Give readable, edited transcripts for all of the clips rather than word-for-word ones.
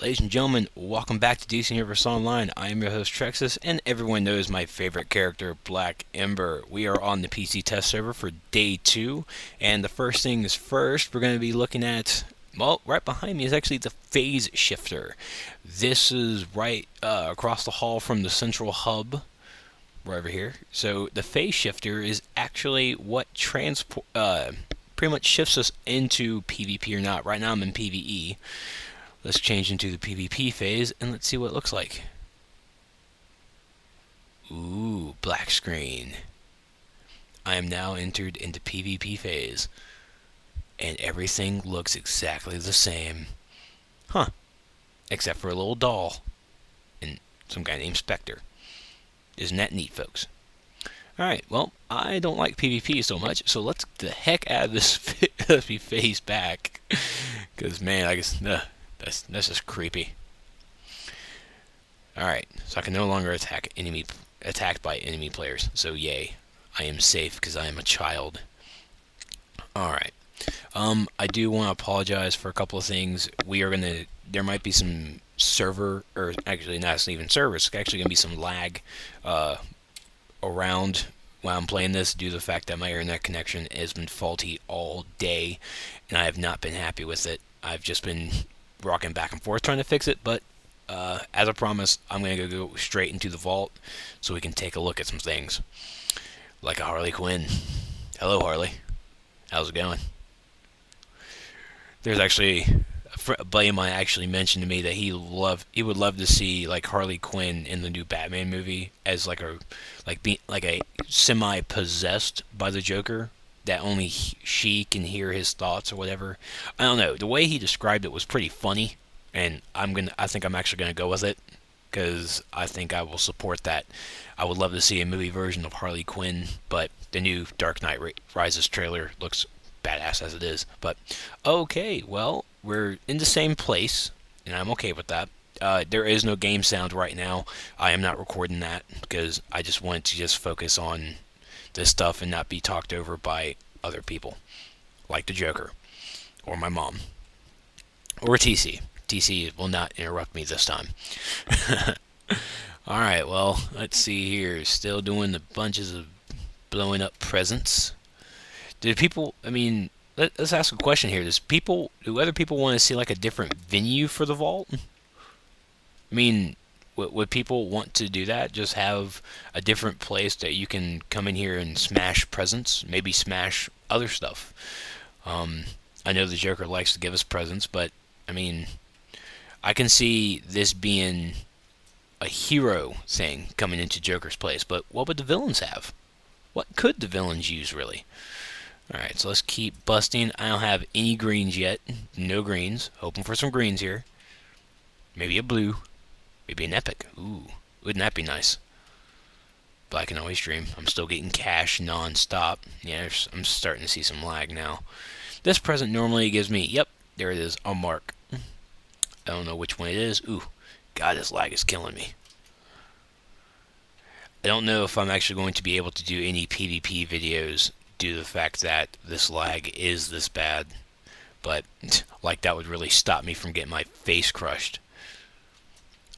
Ladies and gentlemen, welcome back to DC Universe Online. I am your host Trexus, and everyone knows my favorite character, Black Ember. We are on the PC test server for day 2, and the first thing is first, we're going to be looking at, well, right behind me is actually the phase shifter. This is right across the hall from the central hub, right over here. So the phase shifter is actually what pretty much shifts us into PvP or not. Right now I'm in PvE. Let's change into the PvP phase and let's see what it looks like. Ooh, black screen. I am now entered into PvP phase. And everything looks exactly the same. Huh. Except for a little doll. And some guy named Spectre. Isn't that neat, folks? Alright, well, I don't like PvP so much, so let's get the heck out of this phase back. Because, man, I guess... That's just creepy. Alright, so I can no longer attacked by enemy players. So yay. I am safe because I am a child. Alright. I do want to apologize for a couple of things. There might be some server, or actually not even servers, it's actually going to be some lag around while I'm playing this due to the fact that my internet connection has been faulty all day, and I have not been happy with it. I've just been rocking back and forth trying to fix it, but as I promised, I'm going to go straight into the vault so we can take a look at some things. Like a Harley Quinn. Hello, Harley. How's it going? There's actually a buddy of mine actually mentioned to me that he would love to see like Harley Quinn in the new Batman movie as like a semi possessed by the Joker, that only she can hear his thoughts or whatever. I don't know. The way he described it was pretty funny, and I think I'm actually gonna go with it because I think I will support that. I would love to see a movie version of Harley Quinn, but the new Dark Knight Rises trailer looks badass as it is. But okay, well, we're in the same place, and I'm okay with that. There is no game sound right now. I am not recording that because I just wanted to just focus on this stuff and not be talked over by other people, like the Joker, or my mom, or TC. TC will not interrupt me this time. Alright, well, let's see here. Still doing the bunches of blowing up presents. Let's ask a question here. Do other people want to see like a different venue for the vault? I mean, would people want to do that? Just have a different place that you can come in here and smash presents, maybe smash other stuff. I know the Joker likes to give us presents, but I mean, I can see this being a hero thing coming into Joker's place. But what would the villains have? What could the villains use, really? Alright, so let's keep busting. I don't have any greens yet. No greens. Hoping for some greens here. Maybe a blue. Maybe an epic. Ooh, wouldn't that be nice? But I can always dream. I'm still getting cash non-stop. Yeah, I'm starting to see some lag now. This present normally gives me, yep, there it is, a mark. I don't know which one it is. Ooh, God, this lag is killing me. I don't know if I'm actually going to be able to do any PvP videos due to the fact that this lag is this bad. But, like, that would really stop me from getting my face crushed.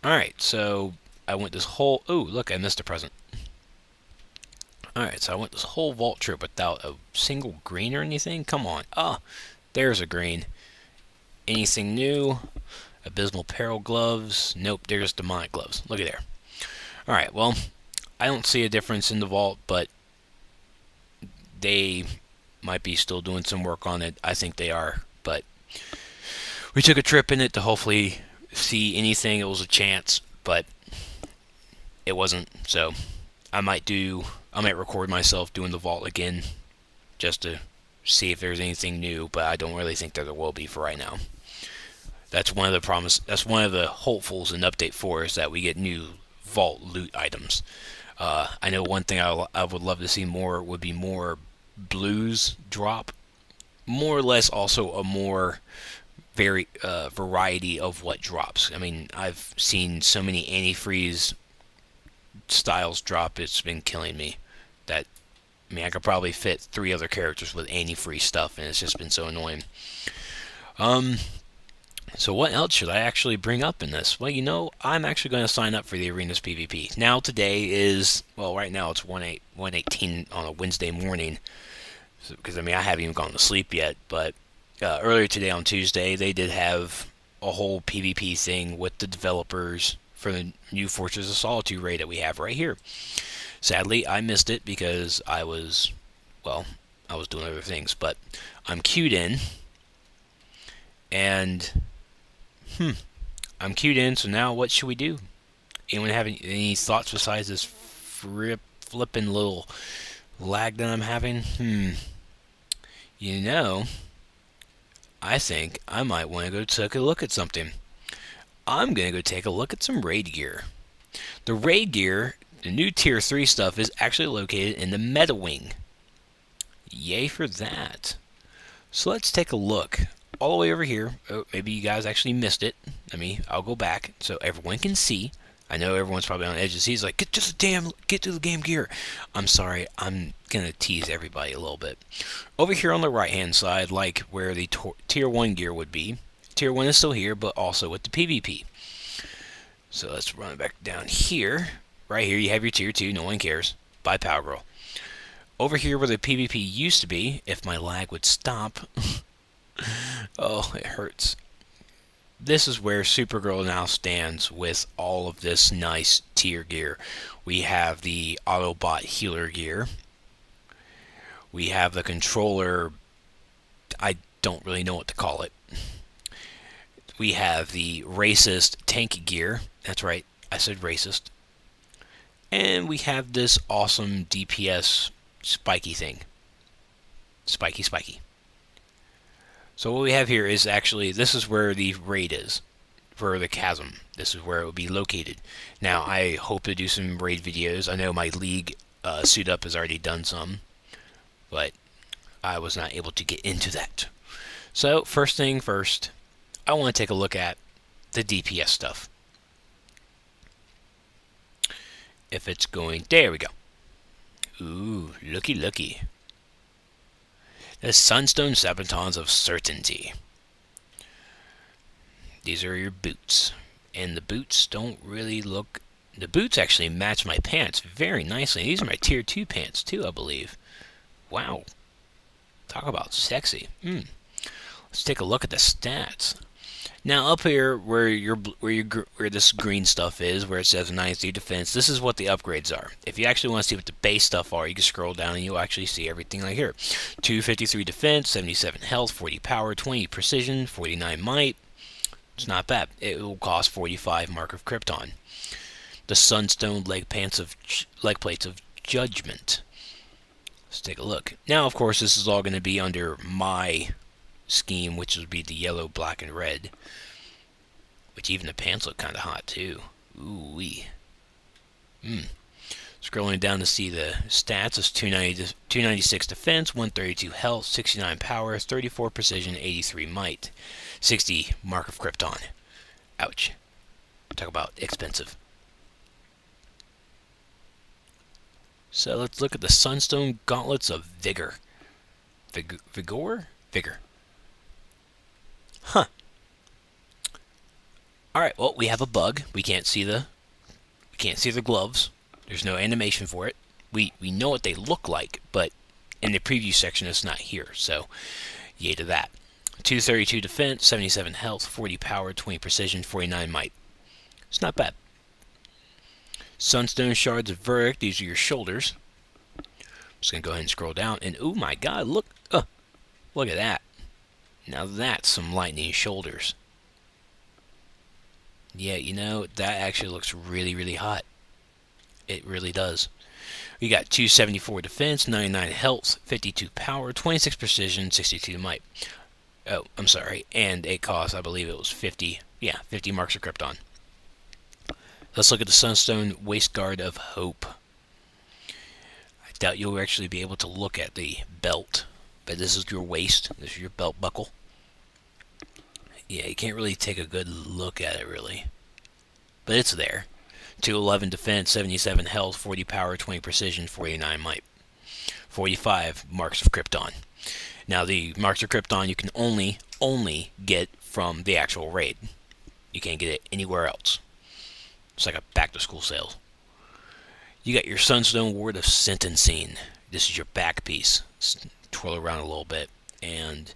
Alright, so I went this whole... Ooh, look, I missed a present. Alright, so I went this whole vault trip without a single green or anything? Come on. Ah, there's a green. Anything new? Abysmal Peril gloves? Nope, they're just demonic gloves. Look at there. Alright, well, I don't see a difference in the vault, but they might be still doing some work on it. I think they are, but we took a trip in it to hopefully see anything. It was a chance, but it wasn't. So I might record myself doing the vault again just to see if there's anything new, but I don't really think that there will be for right now. That's one of the hopefuls in Update 4 is that we get new vault loot items. I know one thing I would love to see more would be more blues drop. More or less also a more variety of what drops. I mean, I've seen so many antifreeze styles drop, it's been killing me. I could probably fit 3 other characters with antifreeze stuff, and it's just been so annoying. So what else should I actually bring up in this? Well, I'm actually going to sign up for the Arenas PvP. Now today is, well, right now it's 1:18 on a Wednesday morning. Because, I haven't even gone to sleep yet. But earlier today on Tuesday, they did have a whole PvP thing with the developers for the new Fortress of Solitude raid that we have right here. Sadly, I missed it because I was doing other things. But I'm queued in. And I'm queued in, so now what should we do? Anyone have any thoughts besides this flipping little lag that I'm having? I think I might want to go take a look at something. I'm going to go take a look at some raid gear. The raid gear, the new tier 3 stuff, is actually located in the meta wing. Yay for that. So let's take a look. All the way over here. Oh, maybe you guys actually missed it. I'll go back so everyone can see. I know everyone's probably on the edge of the seat. Like, get to the game gear. I'm sorry. I'm gonna tease everybody a little bit. Over here on the right hand side, like where the tier 1 gear would be. Tier 1 is still here, but also with the PvP. So let's run it back down here. Right here, you have your tier 2. No one cares. Bye, Power Girl. Over here where the PvP used to be, if my lag would stop. Oh, it hurts. This is where Supergirl now stands with all of this nice tier gear. We have the Autobot healer gear. We have the controller. I don't really know what to call it. We have the racist tank gear. That's right, I said racist. And we have this awesome DPS spiky thing. Spiky. So what we have here is actually, this is where the raid is, for the chasm. This is where it will be located. Now, I hope to do some raid videos. I know my league suit up has already done some, but I was not able to get into that. So, first thing first, I want to take a look at the DPS stuff. If it's going, there we go. Ooh, looky. The Sunstone Sabatons of Certainty. These are your boots. And the boots don't really look... The boots actually match my pants very nicely. These are my tier 2 pants too, I believe. Wow. Talk about sexy. Let's take a look at the stats. Now up here where this green stuff is, where it says 93 defense, this is what the upgrades are. If you actually want to see what the base stuff are, you can scroll down and you'll actually see everything like here. 253 defense, 77 health, 40 power, 20 precision, 49 might. It's not bad. It will cost 45 Mark of Krypton. The Sunstone leg plates of Judgment. Let's take a look. Now, of course, this is all going to be under my scheme, which would be the yellow, black, and red. Which even the pants look kind of hot too. Ooh wee. Scrolling down to see the stats, it's 296 defense, 132 health, 69 power, 34 precision, 83 might, 60 Mark of Krypton. Ouch. Talk about expensive. So let's look at the Sunstone Gauntlets of Vigor. Vigor? Huh. Alright, well, we have a bug. We can't see the gloves. There's no animation for it. We know what they look like, but in the preview section it's not here, so yay to that. 232 defense, 77 health, 40 power, 20 precision, 49 might. It's not bad. Sunstone Shards of Verdict, these are your shoulders. I'm just going to go ahead and scroll down, and oh my god, look at that. Now that's some lightning shoulders. Yeah, that actually looks really, really hot. It really does. We got 274 defense, 99 health, 52 power, 26 precision, 62 might. Oh, I'm sorry. And it cost, I believe it was 50. Yeah, 50 Marks of Krypton. Let's look at the Sunstone Waistguard of Hope. I doubt you'll actually be able to look at the belt, but this is your waist. This is your belt buckle. Yeah, you can't really take a good look at it, really. But it's there. 211 defense, 77 health, 40 power, 20 precision, 49 might. 45 Marks of Krypton. Now, the Marks of Krypton you can only get from the actual raid. You can't get it anywhere else. It's like a back-to-school sale. You got your Sunstone Ward of Sentencing. This is your back piece. Twirl around a little bit, and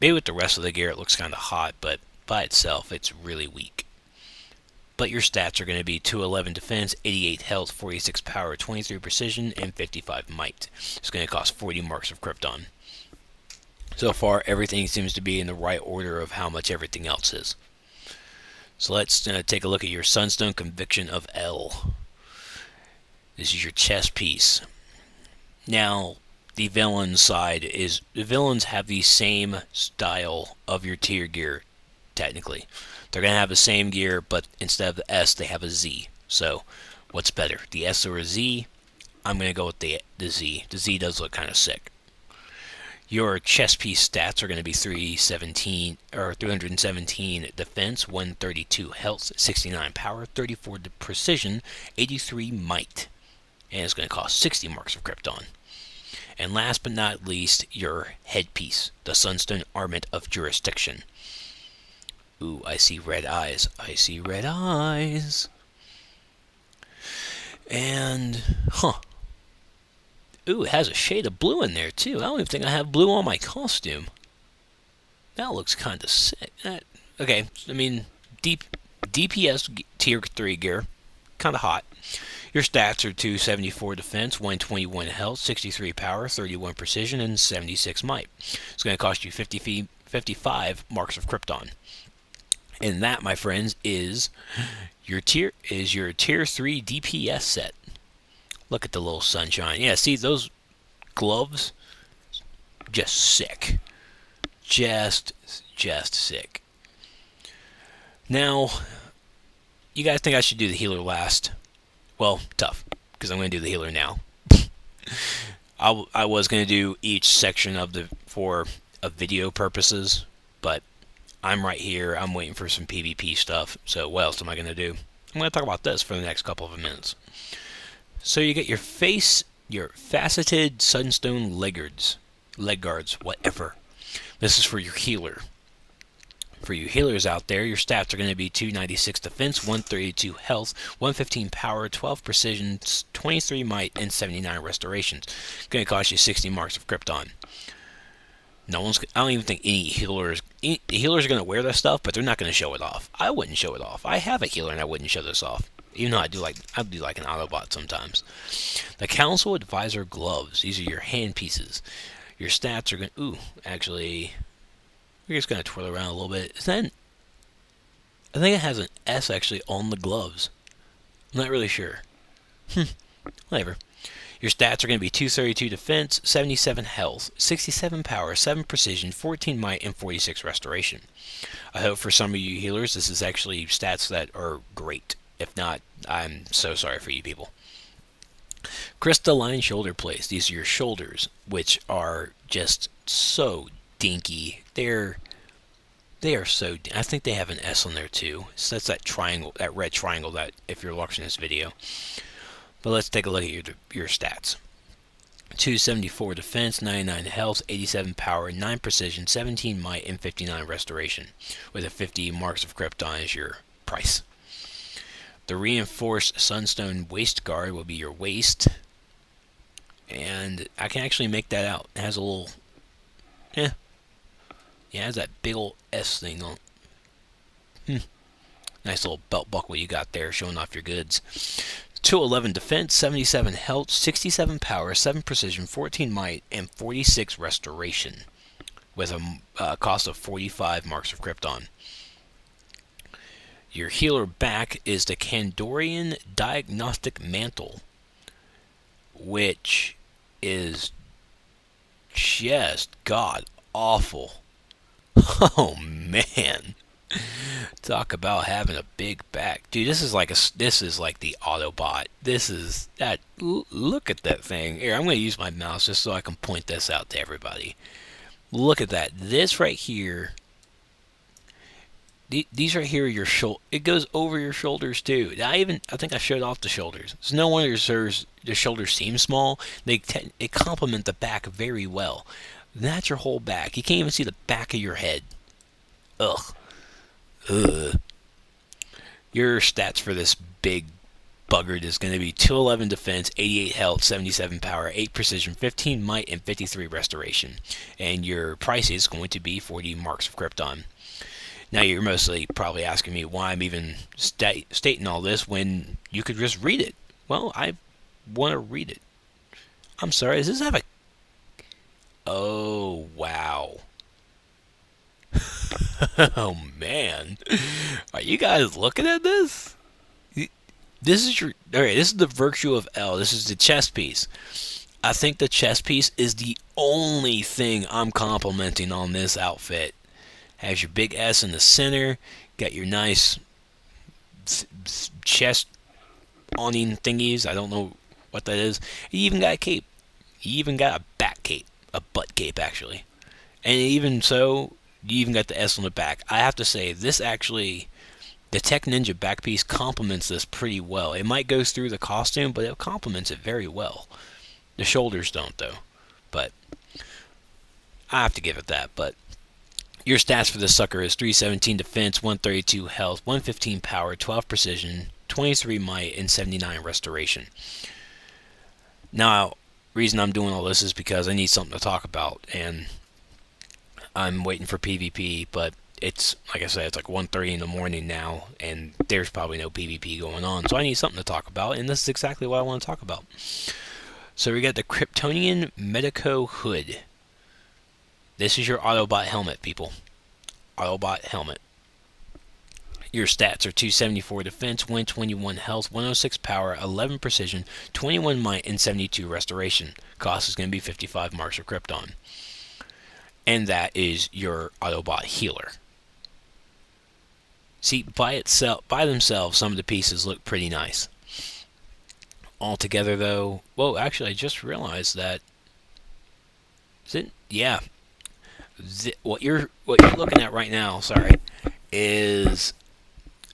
maybe with the rest of the gear it looks kind of hot, but by itself it's really weak. But your stats are going to be 211 defense, 88 health, 46 power, 23 precision, and 55 might. It's going to cost 40 marks of Krypton. So far, everything seems to be in the right order of how much everything else is. So let's take a look at your Sunstone Conviction of L. This is your chest piece. Now, the villain side is, the villains have the same style of your tier gear, technically. They're going to have the same gear, but instead of the S, they have a Z. So, what's better, the S or a Z? I'm going to go with the Z. The Z does look kind of sick. Your chest piece stats are going to be 317 defense, 132 health, 69 power, 34 precision, 83 might. And it's going to cost 60 marks of Krypton. And last but not least, your headpiece, the Sunstone Armament of Jurisdiction. Ooh, I see red eyes. I see red eyes. And, ooh, it has a shade of blue in there, too. I don't even think I have blue on my costume. That looks kind of sick. Okay, I mean, DPS Tier 3 gear. Kind of hot. Your stats are 274 defense, 121 health, 63 power, 31 precision, and 76 might. It's going to cost you 55 marks of Krypton. And that, my friends, is your tier 3 DPS set. Look at the little sunshine. Yeah, see those gloves? Just sick. Just sick. Now, you guys think I should do the healer last? Well, tough, because I'm going to do the healer now. I was going to do each section of for video purposes, but I'm right here. I'm waiting for some PvP stuff. So what else am I going to do? I'm going to talk about this for the next couple of minutes. So you get your faceted sunstone leg guards, whatever. This is for your healer. For you healers out there, your stats are going to be 296 defense, 132 health, 115 power, 12 precision, 23 might, and 79 restorations. It's going to cost you 60 marks of Krypton. I don't even think any healers are going to wear this stuff, but they're not going to show it off. I wouldn't show it off. I have a healer and I wouldn't show this off. Even though I'd do like an Autobot sometimes. The Council Advisor gloves. These are your hand pieces. Your stats are going to... Ooh, actually... We're just going to twirl around a little bit. I think it has an S actually on the gloves. I'm not really sure. Whatever. Your stats are going to be 232 defense, 77 health, 67 power, 7 precision, 14 might, and 46 restoration. I hope for some of you healers this is actually stats that are great. If not, I'm so sorry for you people. Crystalline shoulder plates. These are your shoulders, which are just so dinky. They are so... I think they have an S on there too. So that's that triangle, that red triangle that if you're watching this video. But let's take a look at your stats. 274 defense, 99 health, 87 power, 9 precision, 17 might, and 59 restoration. With a 50 marks of Krypton as your price. The reinforced sunstone waist guard will be your waist. And I can actually make that out. It has a little... Yeah, it has that big old S thing on. Nice little belt buckle you got there, showing off your goods. 211 defense, 77 health, 67 power, 7 precision, 14 might, and 46 restoration. With a cost of 45 marks of Krypton. Your healer back is the Kandorian Diagnostic Mantle, which is just god awful. Oh man, talk about having a big back, dude. This is like the Autobot. This is that. Look at that thing. Here, I'm going to use my mouse just so I can point this out to everybody. Look at that. This right here. These right here are your shoulder. It goes over your shoulders too. I think I showed off the shoulders. It's no wonder the shoulders seem small. It complement the back very well. That's your whole back. You can't even see the back of your head. Ugh. Ugh. Your stats for this big buggard is going to be 211 defense, 88 health, 77 power, 8 precision, 15 might, and 53 restoration. And your price is going to be 40 marks of Krypton. Now you're mostly probably asking me why I'm even stating all this when you could just read it. Well, I want to read it. I'm sorry, does this have a... Oh, wow. Oh, man. Are you guys looking at this? This is your... Alright, this is the Virtue of L. This is the chest piece. I think the chest piece is the only thing I'm complimenting on this outfit. Has your big S in the center. Got your nice chest awning thingies. I don't know what that is. You even got a cape. You even got a back cape. A butt cape, actually. And even so, you even got the S on the back. I have to say, this actually... The Tech Ninja back piece complements this pretty well. It might go through the costume, but it complements it very well. The shoulders don't, though. But I have to give it that. But your stats for this sucker is 317 defense, 132 health, 115 power, 12 precision, 23 might, and 79 restoration. Now, reason I'm doing all this is because I need something to talk about, and I'm waiting for PvP, but it's, like I said, it's like 1:30 in the morning now, and there's probably no PvP going on, so I need something to talk about, and this is exactly what I want to talk about. So we got the Kryptonian Medico Hood. This is your Autobot helmet, people. Autobot helmet. Your stats are 274 defense, 121 health, 106 power, 11 precision, 21 might, and 72 restoration. Cost is going to be 55 marks of Krypton. And that is your Autobot healer. See, by themselves, some of the pieces look pretty nice. All together, though, whoa, actually, I just realized that. Is it? Yeah. What you're looking at right now, sorry, is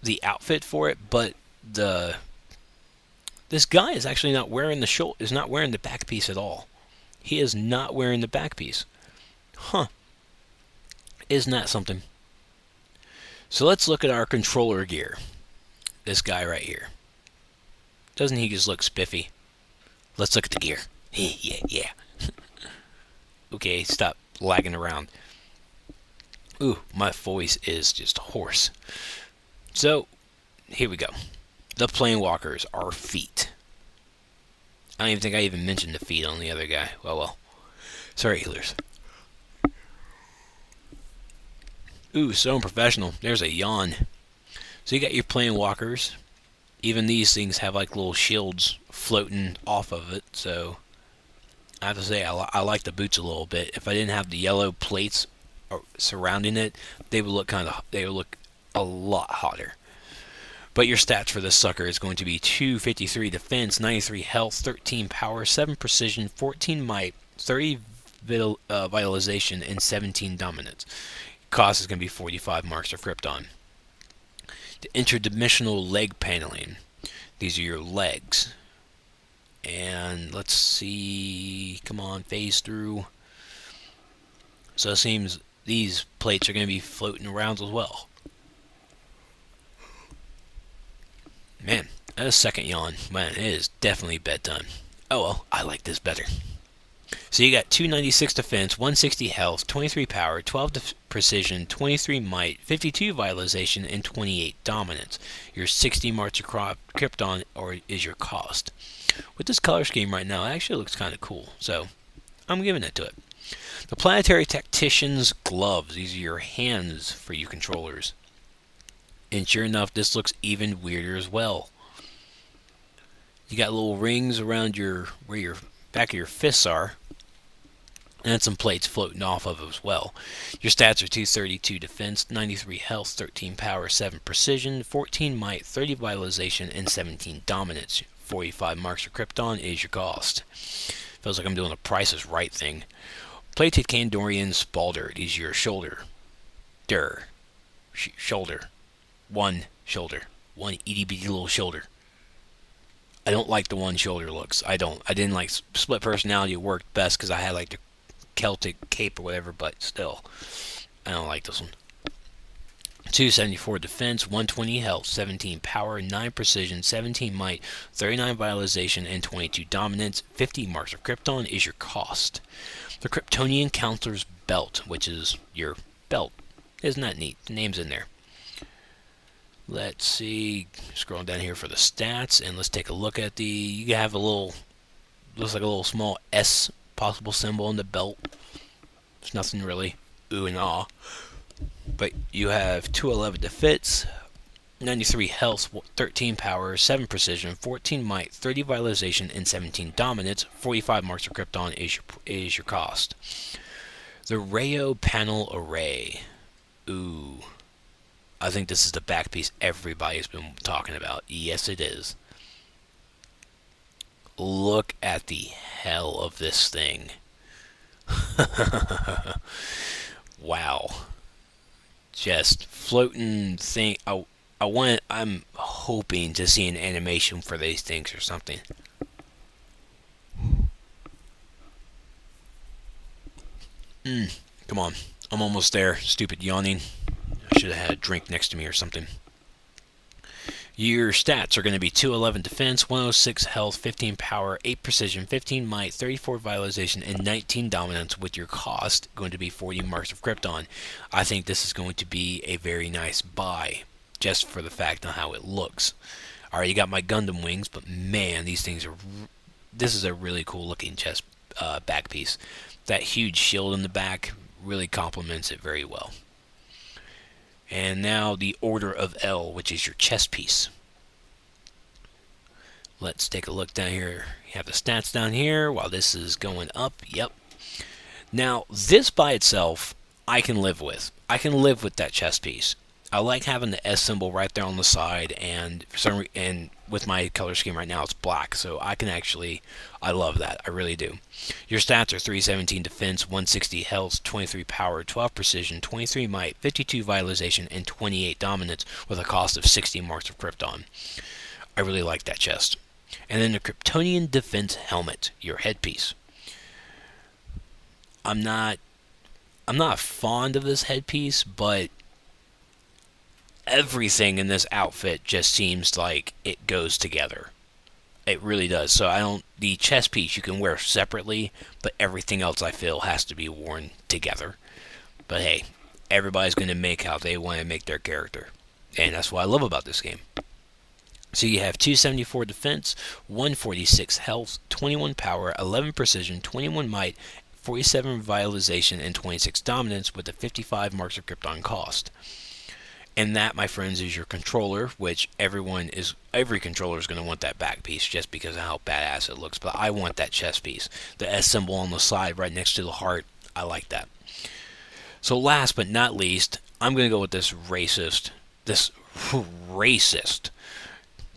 the outfit for it, but this guy is actually not wearing the back piece at all. He is not wearing the back piece. Huh. Isn't that something? So let's look at our controller gear. This guy right here. Doesn't he just look spiffy? Let's look at the gear. Yeah. Okay, stop lagging around. Ooh, my voice is just hoarse. So, here we go. The Planewalkers are feet. I don't even think I even mentioned the feet on the other guy. Well. Sorry, healers. Ooh, so unprofessional. There's a yawn. So you got your Planewalkers. Even these things have like little shields floating off of it, so I have to say I like the boots a little bit. If I didn't have the yellow plates surrounding it, they would look a lot hotter. But your stats for this sucker is going to be 253 defense, 93 health, 13 power, 7 precision, 14 might, 30 vitalization, and 17 dominance. Cost is going to be 45 marks of Krypton. The interdimensional leg paneling. These are your legs. And let's see. Come on, phase through. So it seems these plates are going to be floating around as well. Man, that is a second yawn. Man, it is definitely bedtime. Oh well, I like this better. So you got 296 defense, 160 health, 23 power, 12 precision, 23 might, 52 vitalization, and 28 dominance. Your 60 marks of Krypton is your cost. With this color scheme right now, it actually looks kind of cool. So I'm giving it to it. The Planetary Tactician's gloves. These are your hands for you controllers. And sure enough, this looks even weirder as well. You got little rings around where your back of your fists are. And some plates floating off of it as well. Your stats are 232 defense, 93 health, 13 power, 7 precision, 14 might, 30 vitalization, and 17 dominance. 45 marks for Krypton is your cost. Feels like I'm doing a Price is Right thing. Plated Kandorian Spalder is your shoulder. Shoulder. One shoulder. One itty bitty little shoulder. I don't like the one shoulder looks. I didn't like split personality. It worked best because I had like the Celtic cape or whatever, but still, I don't like this one. 274 defense, 120 health, 17 power, 9 precision, 17 might, 39 vitalization, and 22 dominance. 50 marks of Krypton is your cost. The Kryptonian Counselor's Belt, which is your belt. Isn't that neat? The name's in there. Let's see. Scroll down here for the stats, and let's take a look at the... You have a little... Looks like a little small S possible symbol in the belt. There's nothing really ooh and ah. But you have 211 defense, 93 health, 13 power, 7 precision, 14 might, 30 vitalization, and 17 dominance. 45 marks of Krypton is your cost. The Rayo Panel Array. Ooh. I think this is the back piece everybody's been talking about. Yes, it is. Look at the hell of this thing. Wow. Just floating thing. I'm hoping to see an animation for these things or something. Come on. I'm almost there. Stupid yawning. I should have had a drink next to me or something. Your stats are going to be 211 defense, 106 health, 15 power, 8 precision, 15 might, 34 vitalization, and 19 dominance, with your cost going to be 40 marks of Krypton. I think this is going to be a very nice buy, just for the fact of how it looks. I already got my Gundam wings, but man, these things are... This is a really cool looking chest back piece. That huge shield in the back really complements it very well. And now the Order of L, which is your chest piece. Let's take a look down here. You have the stats down here while this is going up. Yep. Now, this by itself, I can live with. I can live with that chest piece. I like having the S symbol right there on the side, and for some and with my color scheme right now, it's black, so I can actually, I love that. I really do. Your stats are 317 defense, 160 health, 23 power, 12 precision, 23 might, 52 vitalization, and 28 dominance, with a cost of 60 marks of Krypton. I really like that chest. And then the Kryptonian Defense Helmet, your headpiece. I'm not fond of this headpiece, but everything in this outfit just seems like it goes together. It really does. So the chest piece you can wear separately, but everything else I feel has to be worn together. But hey, everybody's going to make how they want to make their character. And that's what I love about this game. So you have 274 defense, 146 health, 21 power, 11 precision, 21 might, 47 vitalization, and 26 dominance, with a 55 marks of Krypton cost. And that, my friends, is your controller, which every controller is going to want that back piece just because of how badass it looks. But I want that chest piece. The S symbol on the side right next to the heart, I like that. So last but not least, I'm going to go with this racist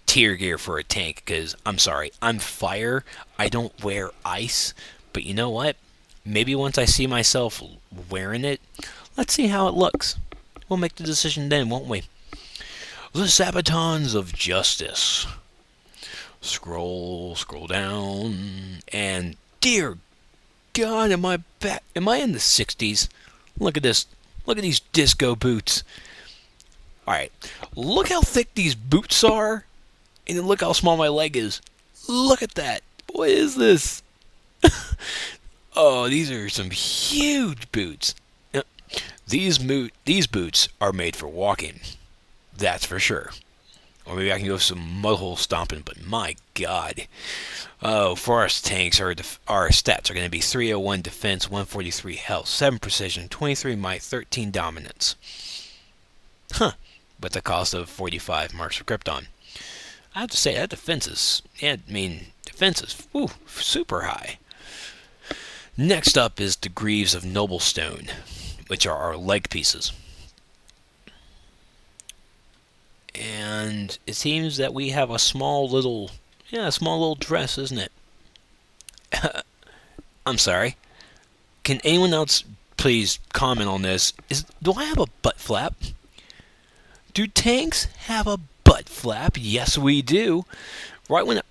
tier gear for a tank, because I'm sorry, I'm fire. I don't wear ice. But you know what? Maybe once I see myself wearing it, let's see how it looks. We'll make the decision then, won't we? The Sabatons of Justice. Scroll down, and dear God, am I back? Am I in the 60s? Look at this. Look at these disco boots. Alright, look how thick these boots are, and then look how small my leg is. Look at that. What is this? Oh, these are some huge boots. These boots are made for walking, that's for sure. Or maybe I can go some mudhole stomping, but my God. Oh, for our tanks, our stats are going to be 301 defense, 143 health, 7 precision, 23 might, 13 dominance. Huh, with the cost of 45 marks of Krypton. I have to say, that defense is super high. Next up is the Greaves of Noblestone, which are our leg pieces. And it seems that we have a small little dress, isn't it? I'm sorry. Can anyone else please comment on this? Do I have a butt flap? Do tanks have a butt flap? Yes, we do. Right when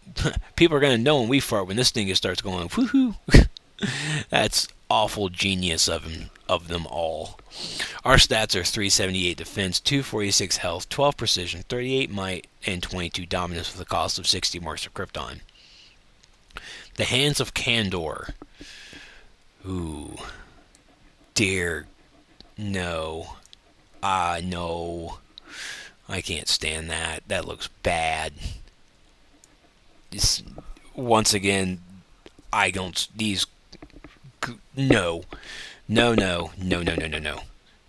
people are going to know when we fart, when this thing starts going, woohoo. That's awful genius of of them all. Our stats are 378 defense, 246 health, 12 precision, 38 might, and 22 dominance with a cost of 60 marks of Krypton. The Hands of Kandor. Ooh. Dear. No. No. I can't stand that. That looks bad. Once again, I don't. These. No. No.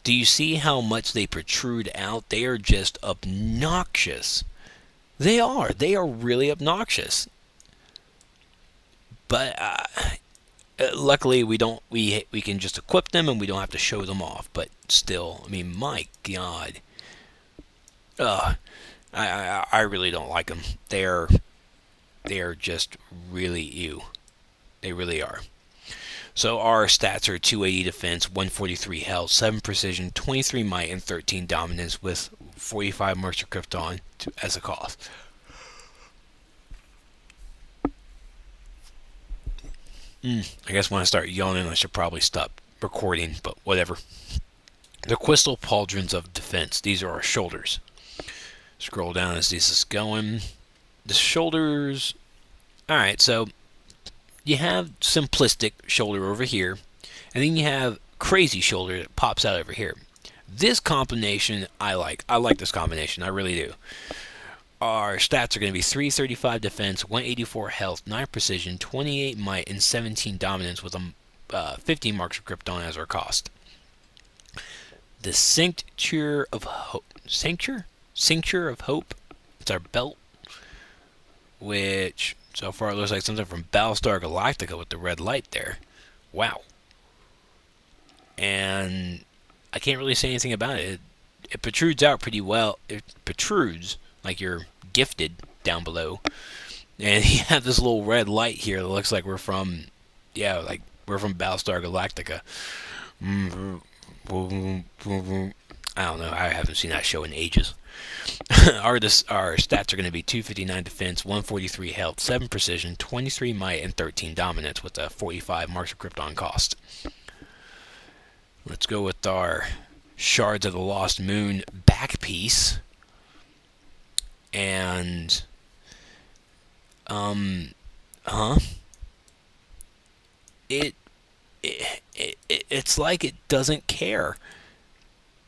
Do you see how much they protrude out? They are just obnoxious. They are. They are really obnoxious. But luckily, we don't. We can just equip them, and we don't have to show them off. But still, I mean, my God. I really don't like them. They are just really ew. They really are. So our stats are 280 defense, 143 health, 7 precision, 23 might, and 13 dominance with 45 marks of Krypton as a cost. I guess when I start yawning, I should probably stop recording, but whatever. The Crystal Pauldrons of Defense. These are our shoulders. Scroll down as this is going. The shoulders. Alright, so you have simplistic shoulder over here, and then you have crazy shoulder that pops out over here. This combination I like. I like this combination. I really do. Our stats are going to be 335 defense, 184 health, 9 precision, 28 might, and 17 dominance with 15 marks of Krypton as our cost. The Cincture of Hope. Cincture of Hope. It's our belt, which so far it looks like something from Battlestar Galactica with the red light there. Wow. And I can't really say anything about it. It protrudes out pretty well. It protrudes like you're gifted down below. And you have this little red light here that looks like we're from Battlestar Galactica. I don't know. I haven't seen that show in ages. Our stats are going to be 259 defense, 143 health, 7 precision, 23 might, and 13 dominance with a 45 marks of Krypton cost. Let's go with our Shards of the Lost Moon back piece. And it's like it doesn't care.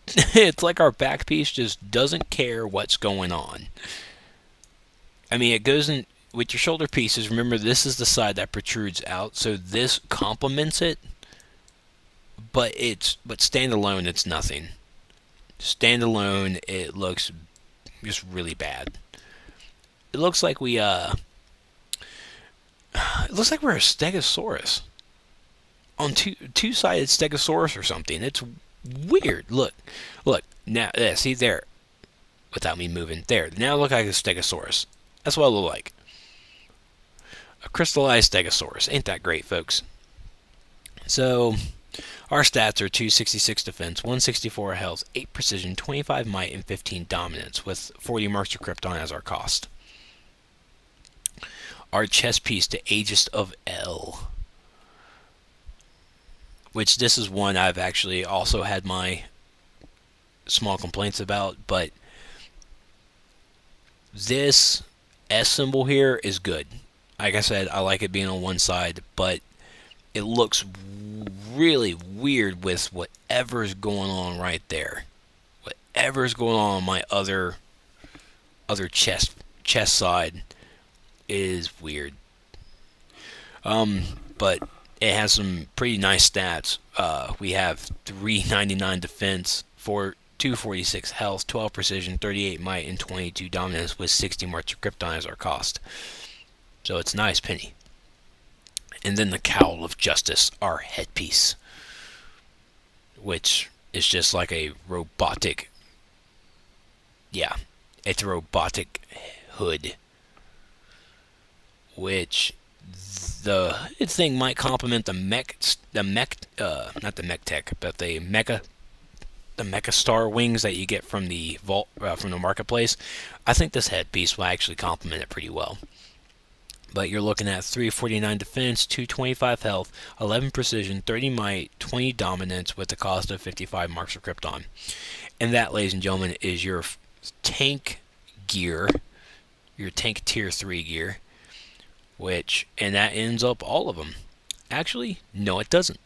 It's like our back piece just doesn't care what's going on. I mean, it goes in with your shoulder pieces. Remember, this is the side that protrudes out, so this complements it. But standalone, it's nothing. Standalone, it looks just really bad. It looks like we're a Stegosaurus on two-sided Stegosaurus or something. It's weird. Look. Now, see there, without me moving there. Now I look like a Stegosaurus. That's what I look like. A crystallized Stegosaurus. Ain't that great, folks? So, our stats are 266 defense, 164 health, 8 precision, 25 might, and 15 dominance, with 40 marks of Krypton as our cost. Our chest piece, the Aegis of El. Which this is one I've actually also had my small complaints about, but this S symbol here is good. Like I said, I like it being on one side, but it looks really weird with whatever's going on right there. Whatever's going on my other chest side is weird. But it has some pretty nice stats. We have 399 defense, 246 health, 12 precision, 38 might, and 22 dominance with 60 marks of Krypton as our cost. So it's nice, Penny. And then the Cowl of Justice, our headpiece, which is just like a robotic, it's a robotic hood, which the thing might complement the Mecha Star wings that you get from the vault from the marketplace. I think this headpiece will actually complement it pretty well. But you're looking at 349 defense, 225 health, 11 precision, 30 might, 20 dominance with the cost of 55 marks of Krypton. And that, ladies and gentlemen, is your tank gear, your tank tier 3 gear, and that ends up all of them. Actually, no it doesn't.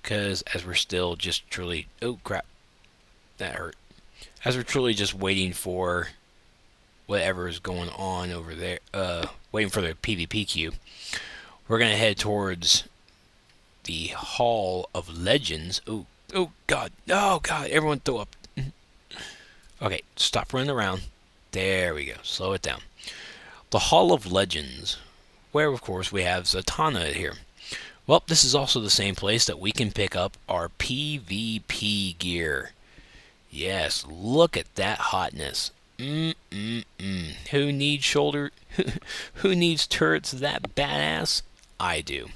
Because as we're still just truly, oh crap, that hurt. As we're truly just waiting for whatever is going on over there, waiting for the PvP queue, we're going to head towards the Hall of Legends. Oh god, everyone throw up. Okay, stop running around. There we go, slow it down. The Hall of Legends, where of course we have Zatanna here. Well, this is also the same place that we can pick up our PvP gear. Yes, look at that hotness. Who needs who needs turrets that badass? I do.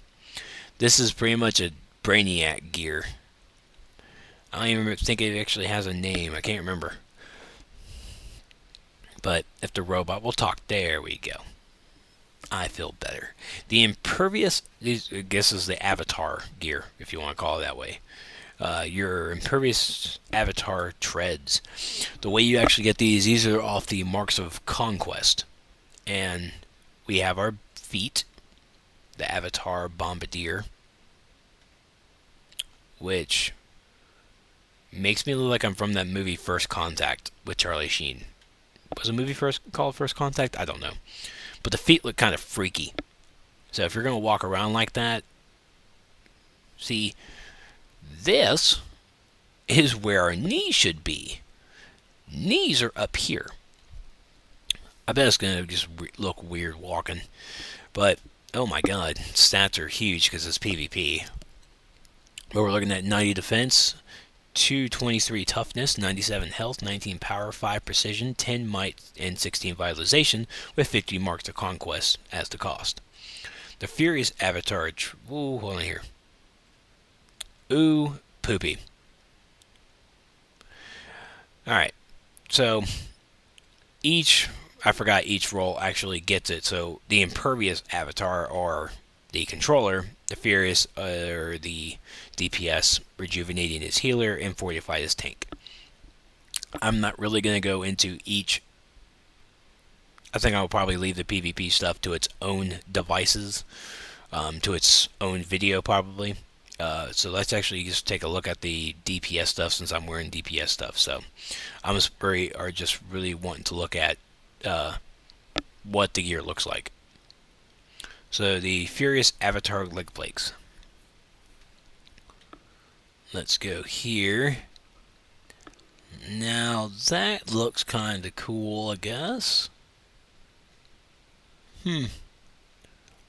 This is pretty much a Brainiac gear. I don't even think it actually has a name. I can't remember. But if the robot will talk, there we go. I feel better. The impervious, I guess is the avatar gear, if you want to call it that way. Your impervious avatar treads. The way you actually get these are off the marks of conquest. And we have our feet, the avatar bombardier, which makes me look like I'm from that movie First Contact with Charlie Sheen. Was the movie called First Contact? I don't know. But the feet look kind of freaky. So if you're going to walk around like that, see, this is where our knees should be. Knees are up here. I bet it's going to just look weird walking. But, oh my god, stats are huge because it's PvP. But we're looking at 90 defense, 223 toughness, 97 health, 19 power, 5 precision, 10 might, and 16 vitalization, with 50 marks to conquest as the cost. The Furious Avatar... Ooh, hold on here. Ooh, poopy. Alright, so I forgot each role actually gets it. So the Impervious Avatar, or the controller, the Furious, or the DPS, rejuvenating his healer, and fortify his tank. I'm not really going to go into each. I think I'll probably leave the PvP stuff to its own devices, to its own video probably. So let's actually just take a look at the DPS stuff, since I'm wearing DPS stuff. So I'm just really wanting to look at what the gear looks like. So the Furious Avatar leg plates. Let's go here. Now that looks kind of cool, I guess.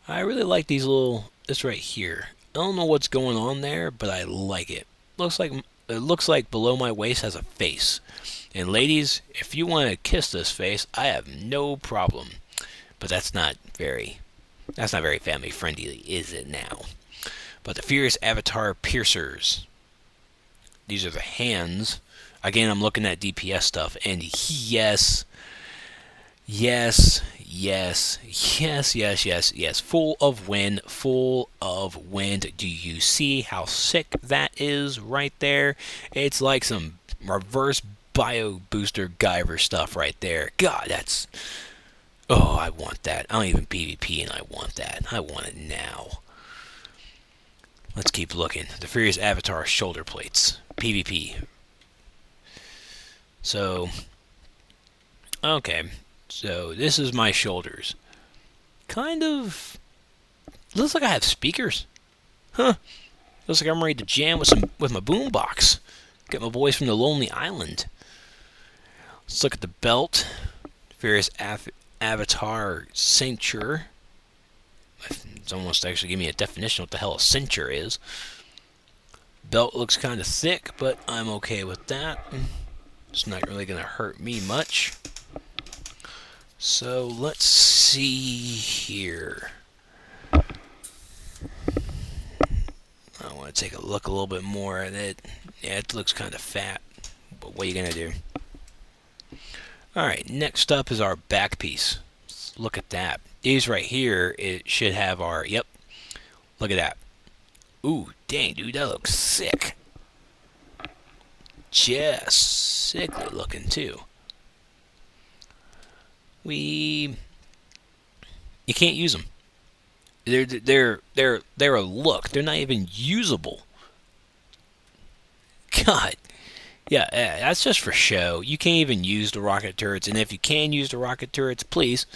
I really like this right here. I don't know what's going on there, but I like it. It looks like below my waist has a face. And ladies, if you want to kiss this face, I have no problem. But that's not very family friendly, is it now? But the Furious Avatar piercers. These are the hands. Again, I'm looking at DPS stuff, and yes. Full of wind. Do you see how sick that is right there? It's like some reverse bio booster Guyver stuff right there. God, that's... Oh, I want that. I don't even PvP, and I want that. I want it now. Let's keep looking. The Furious Avatar shoulder plates. PvP. So, okay. So, this is my shoulders. Kind of... Looks like I have speakers. Huh. Looks like I'm ready to jam with my boombox. Get my boys from the Lonely Island. Let's look at the belt. Furious Avatar cinture. It's almost actually give me a definition of what the hell a cinture is. Belt looks kind of thick, but I'm okay with that. It's not really going to hurt me much. So let's see here. I want to take a look a little bit more at it. Yeah, it looks kind of fat, but what are you going to do? Alright, next up is our back piece. look at that. These right here, it should have our, yep, look at that. Ooh, dang, dude, that looks sick. Just sickly looking, too. You can't use them. They're a look. They're not even usable. God. Yeah, that's just for show. You can't even use the rocket turrets, and if you can use the rocket turrets, please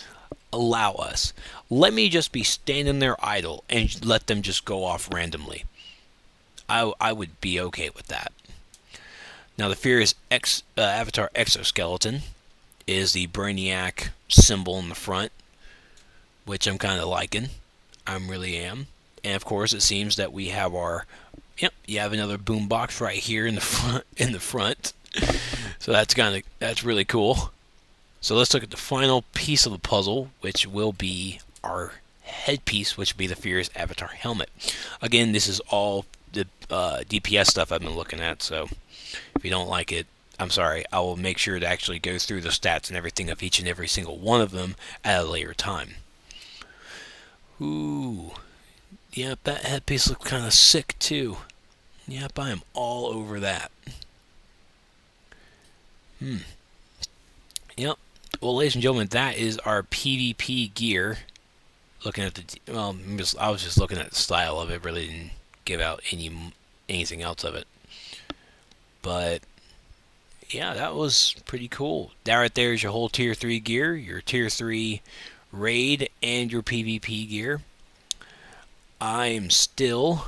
allow us. Let me just be standing there idle and let them just go off randomly. I would be okay with that. Now, the Furious Avatar exoskeleton is the Brainiac symbol in the front, which I'm kind of liking. I really am. And of course, it seems that we have our, yep, you have another boombox right here in the front. So that's really cool. So let's look at the final piece of the puzzle, which will be our headpiece, which will be the Furious Avatar helmet. Again, this is all the DPS stuff I've been looking at, so if you don't like it, I'm sorry. I will make sure to actually go through the stats and everything of each and every single one of them at a later time. Ooh. Yep, that headpiece looks kind of sick, too. Yep, I am all over that. Yep. Well, ladies and gentlemen, that is our PvP gear. Looking at the... Well, I was just looking at the style of it. Really didn't give out anything else of it. But... yeah, that was pretty cool. That right there is your whole Tier 3 gear, your Tier 3 raid, and your PvP gear. I'm still...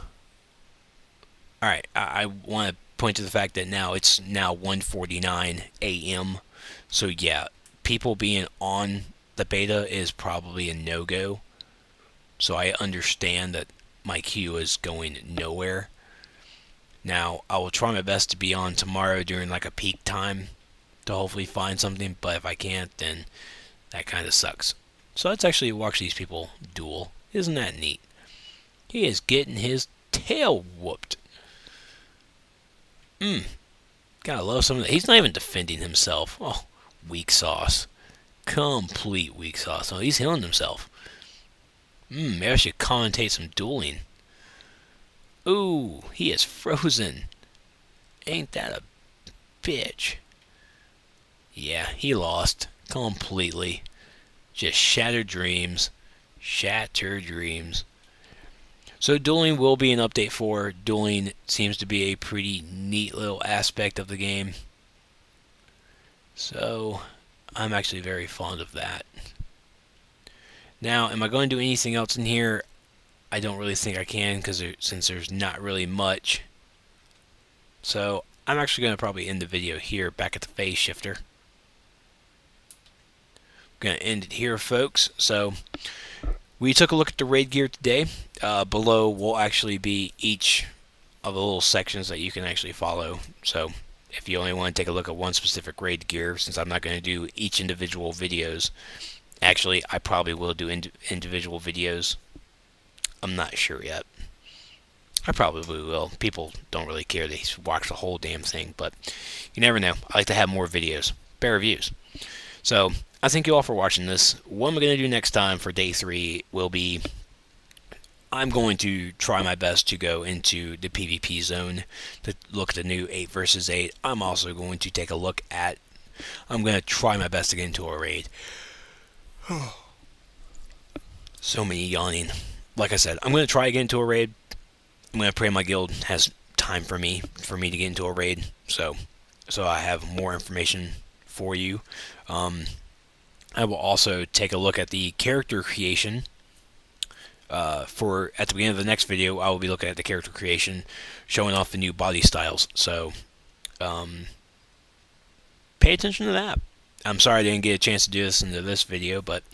Alright, I want to point to the fact that it's now 1:49 a.m. So yeah, people being on the beta is probably a no-go. So I understand that my queue is going nowhere. Now, I will try my best to be on tomorrow during like a peak time to hopefully find something, but if I can't, then that kind of sucks. So let's actually watch these people duel. Isn't that neat? He is getting his tail whooped. Gotta love some of that. He's not even defending himself. Oh, weak sauce. Complete weak sauce. Oh, he's healing himself. Maybe I should commentate some dueling. Ooh, he is frozen. Ain't that a bitch? Yeah, he lost. Completely. Just shattered dreams. Shattered dreams. So dueling will be an update for. Dueling seems to be a pretty neat little aspect of the game. So, I'm actually very fond of that. Now, am I going to do anything else in here? I don't really think I can, since there's not really much. So, I'm actually going to probably end the video here, back at the phase shifter. I'm going to end it here, folks. So, we took a look at the raid gear today. Below will actually be each of the little sections that you can actually follow. So, if you only want to take a look at one specific raid gear, since I'm not going to do each individual videos. Actually, I probably will do individual videos. I'm not sure yet. I probably will. People don't really care. They watch the whole damn thing, but you never know. I like to have more videos, better reviews. So, I thank you all for watching this. What I'm going to do next time for day 3 will be... I'm going to try my best to go into the PvP zone to look at the new 8 versus 8. I'm also going to take a look at... I'm going to try my best to get into a raid. So many yawning. Like I said, I'm going to try to get into a raid. I'm going to pray my guild has time for me to get into a raid. So I have more information for you. I will also take a look at the character creation. At the beginning of the next video, I will be looking at the character creation, showing off the new body styles. So, pay attention to that. I'm sorry I didn't get a chance to do this into this video, but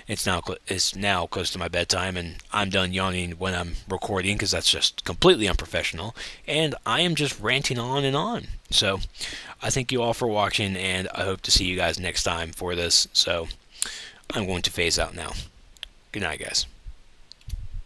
it's now close to my bedtime, and I'm done yawning when I'm recording because that's just completely unprofessional, and I am just ranting on and on. So, I thank you all for watching, and I hope to see you guys next time for this. So, I'm going to phase out now. Good night, guys.